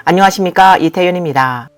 안녕하십니까, 이태윤입니다.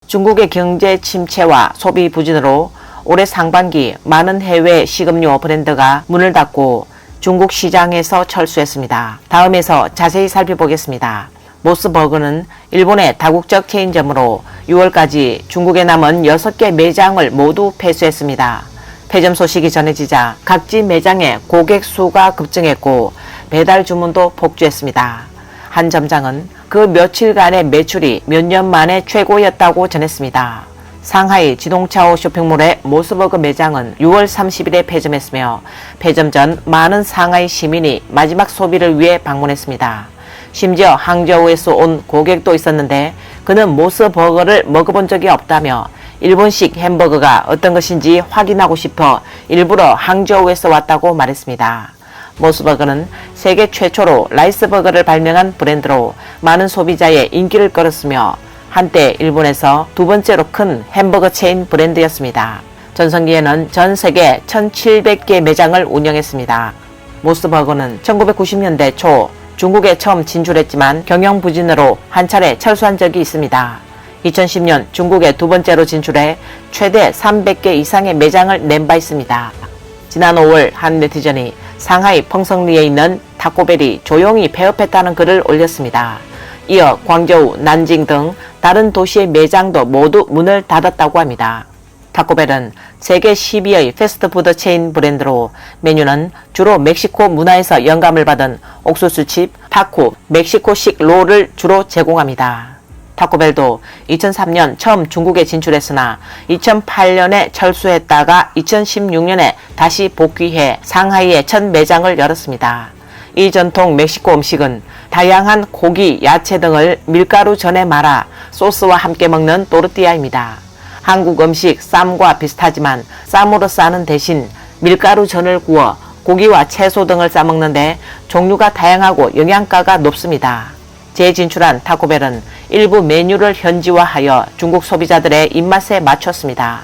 중국의 경제 침체와 소비 부진으로 올해 상반기 많은 해외 식음료 브랜드가 문을 닫고 중국 시장에서 철수했습니다. 다음에서 자세히 살펴보겠습니다. 모스버거는 일본의 다국적 체인점으로 6월까지 중국에 남은 6개 매장을 모두 폐쇄했습니다. 폐점 소식이 전해지자 각지 매장의 고객 수가 급증했고 배달 주문도 폭주했습니다. 한 점장은 그 며칠간의 매출이 몇 년 만에 최고였다고 전했습니다. 상하이 지동차오 쇼핑몰의 모스버거 매장은 6월 30일에 폐점했으며 폐점 전 많은 상하이 시민이 마지막 소비를 위해 방문했습니다. 심지어 항저우에서 온 고객도 있었는데 그는 모스버거를 먹어본 적이 없다며 일본식 햄버거가 어떤 것인지 확인하고 싶어 일부러 항저우에서 왔다고 말했습니다. 모스버거는 세계 최초로 라이스버거를 발명한 브랜드로 많은 소비자의 인기를 끌었으며 한때 일본에서 두 번째로 큰 햄버거 체인 브랜드였습니다. 전성기에는 전 세계 1700개 매장을 운영했습니다. 모스버거는 1990년대 초 중국에 처음 진출했지만 경영 부진으로 한 차례 철수한 적이 있습니다. 2010년 중국에 두 번째로 진출해 최대 300개 이상의 매장을 낸 바 있습니다. 지난 5월 한 네티즌이 상하이 펑성리에 있는 타코벨이 조용히 폐업했다는 글을 올렸습니다. 이어 광저우, 난징 등 다른 도시의 매장도 모두 문을 닫았다고 합니다. 타코벨은 세계 10위의 패스트푸드 체인 브랜드로 메뉴는 주로 멕시코 문화에서 영감을 받은 옥수수칩, 타코, 멕시코식 롤을 주로 제공합니다. 타코벨도 2003년 처음 중국에 진출했으나 2008년에 철수했다가 2016년에 다시 복귀해 상하이에 첫 매장을 열었습니다. 이 전통 멕시코 음식은 다양한 고기, 야채 등을 밀가루 전에 말아 소스와 함께 먹는 또르띠아입니다. 한국 음식 쌈과 비슷하지만 쌈으로 싸는 대신 밀가루 전을 구워 고기와 채소 등을 싸먹는데 종류가 다양하고 영양가가 높습니다. 재진출한 타코벨은 일부 메뉴를 현지화하여 중국 소비자들의 입맛에 맞췄습니다.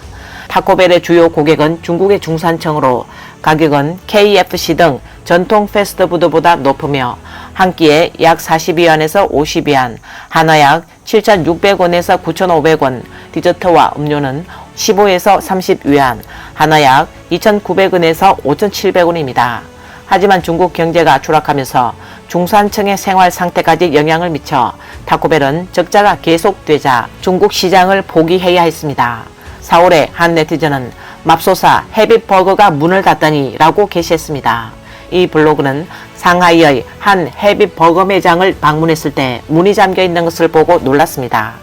타코벨의 주요 고객은 중국의 중산층으로 가격은 KFC 등 전통 패스트푸드보다 높으며 한 끼에 약 42위안에서 50위안, 하나 약 7,600원에서 9,500원, 디저트와 음료는 15에서 30위안, 하나 약 2,900원에서 5,700원입니다. 하지만 중국 경제가 추락하면서 중산층의 생활 상태까지 영향을 미쳐 타코벨은 적자가 계속되자 중국 시장을 포기해야 했습니다. 4월에 한 네티즌은 맙소사 헤비버거가 문을 닫다니 라고 게시했습니다. 이 블로그는 상하이의 한 헤비버거 매장을 방문했을 때 문이 잠겨 있는 것을 보고 놀랐습니다.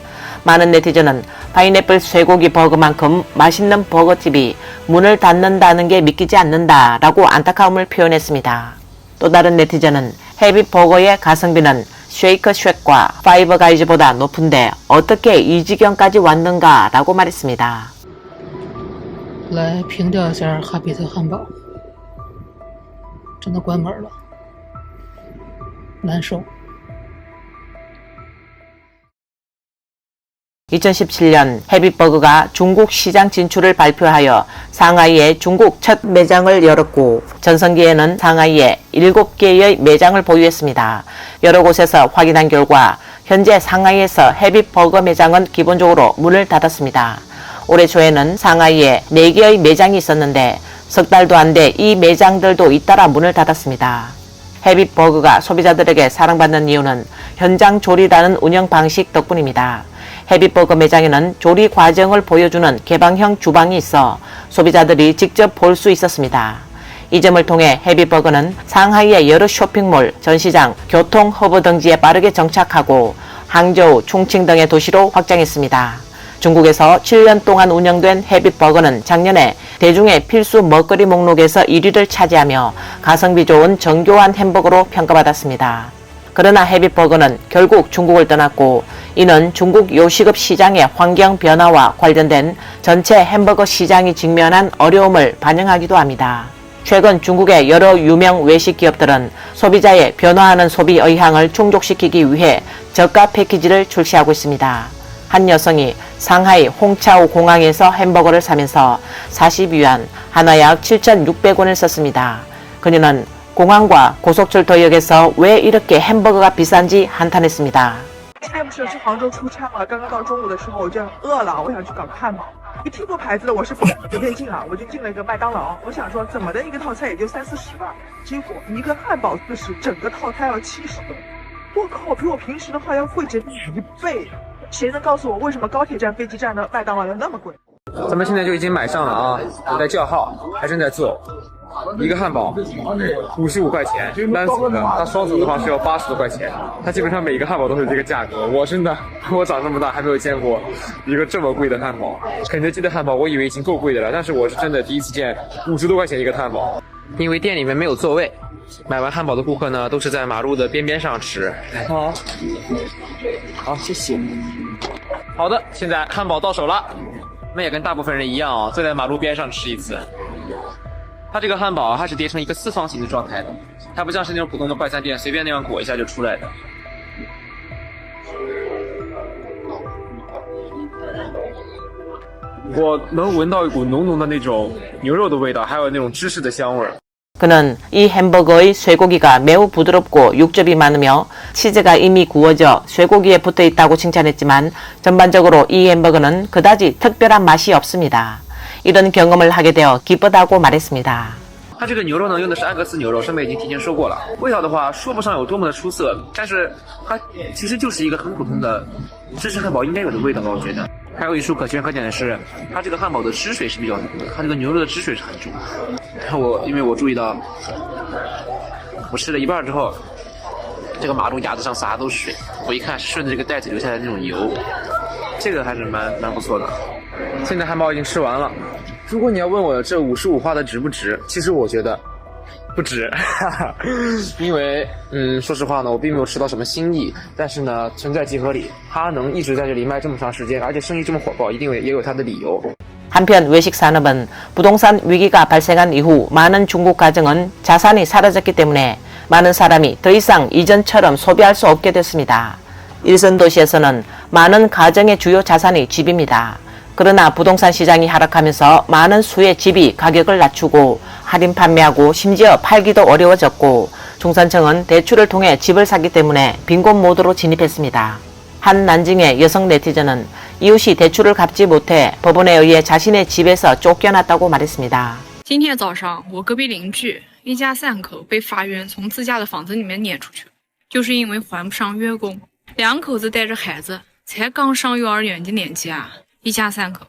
많은 네티즌은 파인애플 쇠고기 버거만큼 맛있는 버거집이 문을 닫는다는 게 믿기지 않는다 라고 안타까움을 표현했습니다. 또 다른 네티즌은 헤비버거의 가성비는 쉐이크 쉑과 파이버 가이즈보다 높은데 어떻게 이 지경까지 왔는가 라고 말했습니다. 来评调一下哈比特汉堡，真的关门了，难受。 2017년 헤비버거가 중국 시장 진출을 발표하여 상하이에 중국 첫 매장을 열었고 전성기에는 상하이에 7개의 매장을 보유했습니다. 여러 곳에서 확인한 결과 현재 상하이에서 헤비버거 매장은 기본적으로 문을 닫았습니다. 올해 초에는 상하이에 4개의 매장이 있었는데 석 달도 안 돼 이 매장들도 잇따라 문을 닫았습니다. 헤비버거가 소비자들에게 사랑받는 이유는 현장 조리라는 운영 방식 덕분입니다. 헤비버거 매장에는 조리 과정을 보여주는 개방형 주방이 있어 소비자들이 직접 볼 수 있었습니다. 이 점을 통해 헤비버거는 상하이의 여러 쇼핑몰, 전시장, 교통 허브 등지에 빠르게 정착하고 항저우, 충칭 등의 도시로 확장했습니다. 중국에서 7년 동안 운영된 헤비버거는 작년에 대중의 필수 먹거리 목록에서 1위를 차지하며 가성비 좋은 정교한 햄버거로 평가받았습니다. 그러나 헤비버거는 결국 중국을 떠났고 이는 중국 요식업 시장의 환경 변화와 관련된 전체 햄버거 시장이 직면한 어려움을 반영하기도 합니다. 최근 중국의 여러 유명 외식 기업들은 소비자의 변화하는 소비 의향을 충족시키기 위해 저가 패키지를 출시하고 있습니다. 한 여성이 상하이 홍차오 공항에서 햄버거를 사면서 40위안, 하나 약 7,600원을 썼습니다. 그녀는 공항과 고속철도역에서 왜 이렇게 햄버거가 비싼지 한탄했습니다. 今天不是去杭州出差嘛，刚刚到中午的时候我就饿了，我想去搞个汉堡。一听过牌子的，我是随便进了，我就进了一个麦当劳。我想说怎么的一个套餐也就30-40吧，结果一个汉堡40，整个套餐要70多。我靠，比我平时的话要贵整1倍。谁能告诉我为什么高铁站、飞机站的麦当劳要那么贵？咱们现在就已经买上了啊，我在叫号，还正在做。一个汉堡55块钱，单组的，它双组的话是要80多块钱。它基本上每一个汉堡都是这个价格。我真的，我长这么大还没有见过一个这么贵的汉堡。肯德基的汉堡我以为已经够贵的了，但是我是真的第一次见50多块钱一个汉堡。因为店里面没有座位，买完汉堡的顾客呢都是在马路的边边上吃。好，好，谢谢。好的，现在汉堡到手了。我们也跟大部分人一样哦，坐在马路边上吃一次。它这个汉堡它是叠成一个4方形的状态的，它不像是那种普通的快餐店随便那样裹一下就出来的。我能闻到一股浓浓的那种牛肉的味道，还有那种芝士的香味。 그는 이 햄버거의 쇠고기가 매우 부드럽고 육즙이 많으며 치즈가 이미 구워져 쇠고기에 붙어 있다고 칭찬했지만 전반적으로 이 햄버거는 그다지 특별한 맛이 없습니다. 이런 경험을 하게 되어 기쁘다고 말했습니다. 它这个牛肉呢，用的是安格斯牛肉，上面已经提前说过了。味道的话，说不上有多么的出色，但是它其实就是一个很普通的芝士汉堡应该有的味道吧，我觉得。还有一处可圈可点的是，它这个汉堡的汁水是比较浓的，它这个牛肉的汁水是很重。因为我注意到，我吃了一半之后，这个马路牙子上洒的都是水，我一看是顺着这个袋子流下来的那种油，这个还是蛮不错的。现在汉堡已经吃完了。 如果你要问我这55花的值不值，其实我觉得不值，因为说实话呢，我并没有吃到什么新意，但是呢，存在即合理，它能一直在这里卖这么长时间，而且生意这么火爆，一定也有它的理由。 한편 외식 산업은 부동산 위기가 발생한 이후 많은 중국 가정은 자산이 사라졌기 때문에 많은 사람이 더 이상 이전처럼 소비할 수 없게 됐습니다. 일선 도시에서는 많은 가정의 주요 자산이 집입니다. 그러나 부동산 시장이 하락하면서 많은 수의 집이 가격을 낮추고 할인 판매하고 심지어 팔기도 어려워졌고 중산층은 대출을 통해 집을 사기 때문에 빈곤 모드로 진입했습니다. 한 난징의 여성 네티즌은 이웃이 대출을 갚지 못해 법원에 의해 자신의 집에서 쫓겨났다고 말했습니다. 今天早上，我隔壁邻居一家3口被法院从自家的房子里面撵出去，就是因为还不上月供。2口子带着孩子，才刚上幼儿园的年纪啊。 一家3口，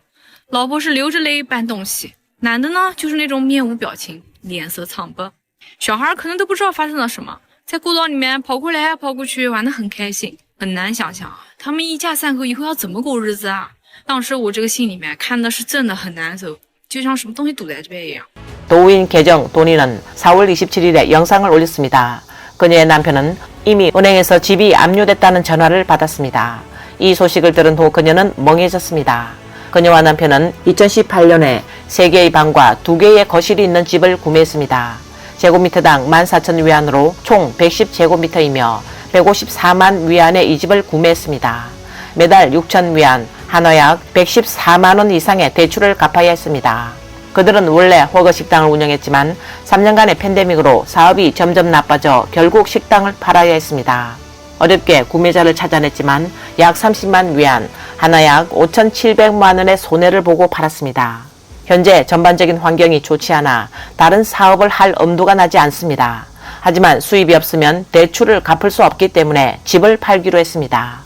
老婆是流着泪搬东西，男的呢就是那种面无表情，脸色苍白。小孩可能都不知道发生了什么，在过道里面跑过来跑过去，玩得很开心。很难想象啊，他们一家3口以后要怎么过日子啊！当时我这个心里面看的是真的很难受，就像什么东西堵在这边一样。 도우인 계정 도니는 4월 27일에 영상을 올렸습니다. 그녀의 남편은 이미 은행에서 집이 압류됐다는 전화를 받았습니다. 이 소식을 들은 후 그녀는 멍해졌습니다. 그녀와 남편은 2018년에 3개의 방과 2개의 거실이 있는 집을 구매했습니다. 제곱미터당 14,000위안으로 총 110제곱미터이며 154만 위안의 이 집을 구매했습니다. 매달 6,000위안, 한화약 114만원 이상의 대출을 갚아야 했습니다. 그들은 원래 허거 식당을 운영했지만 3년간의 팬데믹으로 사업이 점점 나빠져 결국 식당을 팔아야 했습니다. 어렵게 구매자를 찾아냈지만 약 30만 위안, 하나 약 5,700만 원의 손해를 보고 팔았습니다. 현재 전반적인 환경이 좋지 않아 다른 사업을 할 엄두가 나지 않습니다. 하지만 수입이 없으면 대출을 갚을 수 없기 때문에 집을 팔기로 했습니다.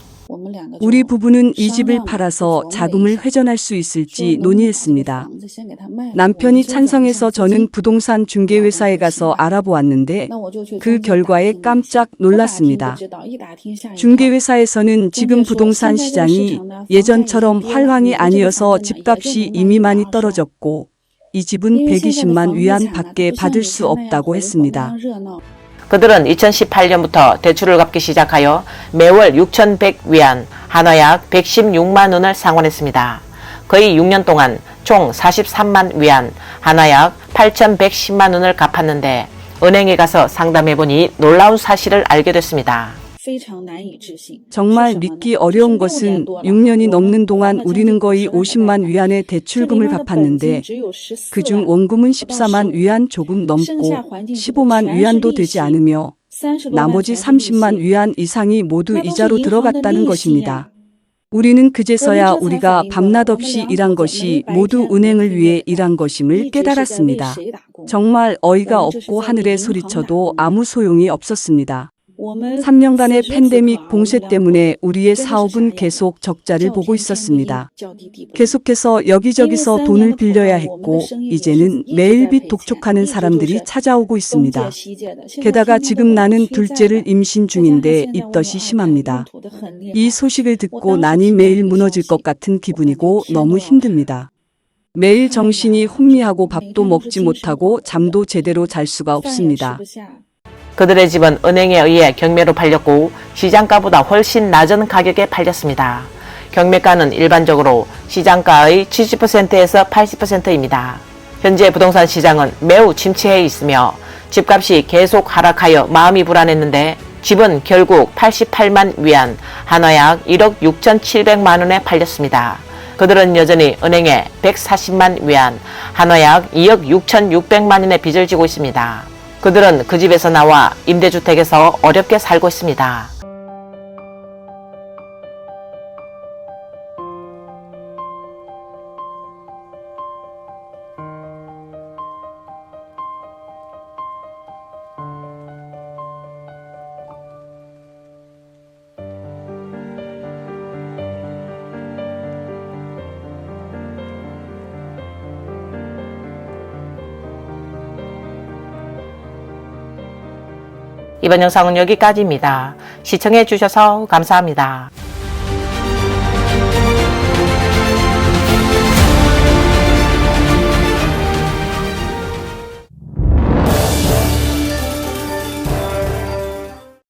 우리 부부는 이 집을 팔아서 자금을 회전할 수 있을지 논의했습니다. 남편이 찬성해서 저는 부동산 중개회사에 가서 알아보았는데 그 결과에 깜짝 놀랐습니다. 중개회사에서는 지금 부동산 시장이 예전처럼 활황이 아니어서 집값이 이미 많이 떨어졌고 이 집은 120만 위안 밖에 받을 수 없다고 했습니다. 그들은 2018년부터 대출을 갚기 시작하여 매월 6,100위안, 한화약 116만 원을 상환했습니다. 거의 6년 동안 총 43만 위안, 한화약 8,110만 원을 갚았는데 은행에 가서 상담해보니 놀라운 사실을 알게 됐습니다. 정말 믿기 어려운 것은 6년이 넘는 동안 우리는 거의 50만 위안의 대출금을 갚았는데 그중 원금은 14만 위안 조금 넘고 15만 위안도 되지 않으며 나머지 30만 위안 이상이 모두 이자로 들어갔다는 것입니다. 우리는 그제서야 우리가 밤낮 없이 일한 것이 모두 은행을 위해 일한 것임을 깨달았습니다. 정말 어이가 없고 하늘에 소리쳐도 아무 소용이 없었습니다. 3년간의 팬데믹 봉쇄 때문에 우리의 사업은 계속 적자를 보고 있었습니다. 계속해서 여기저기서 돈을 빌려야 했고 이제는 매일 빚 독촉하는 사람들이 찾아오고 있습니다. 게다가 지금 나는 둘째를 임신 중인데 입덧이 심합니다. 이 소식을 듣고 난이 매일 무너질 것 같은 기분이고 너무 힘듭니다. 매일 정신이 혼미하고 밥도 먹지 못하고 잠도 제대로 잘 수가 없습니다. 그들의 집은 은행에 의해 경매로 팔렸고 시장가보다 훨씬 낮은 가격에 팔렸습니다. 경매가는 일반적으로 시장가의 70%에서 80%입니다. 현재 부동산 시장은 매우 침체해 있으며 집값이 계속 하락하여 마음이 불안했는데 집은 결국 88만 위안, 한화약 1억 6,700만 원에 팔렸습니다. 그들은 여전히 은행에 140만 위안, 한화약 2억 6,600만 원의 빚을 지고 있습니다. 그들은 그 집에서 나와 임대주택에서 어렵게 살고 있습니다. 이번 영상은 여기까지입니다. 시청해 주셔서 감사합니다.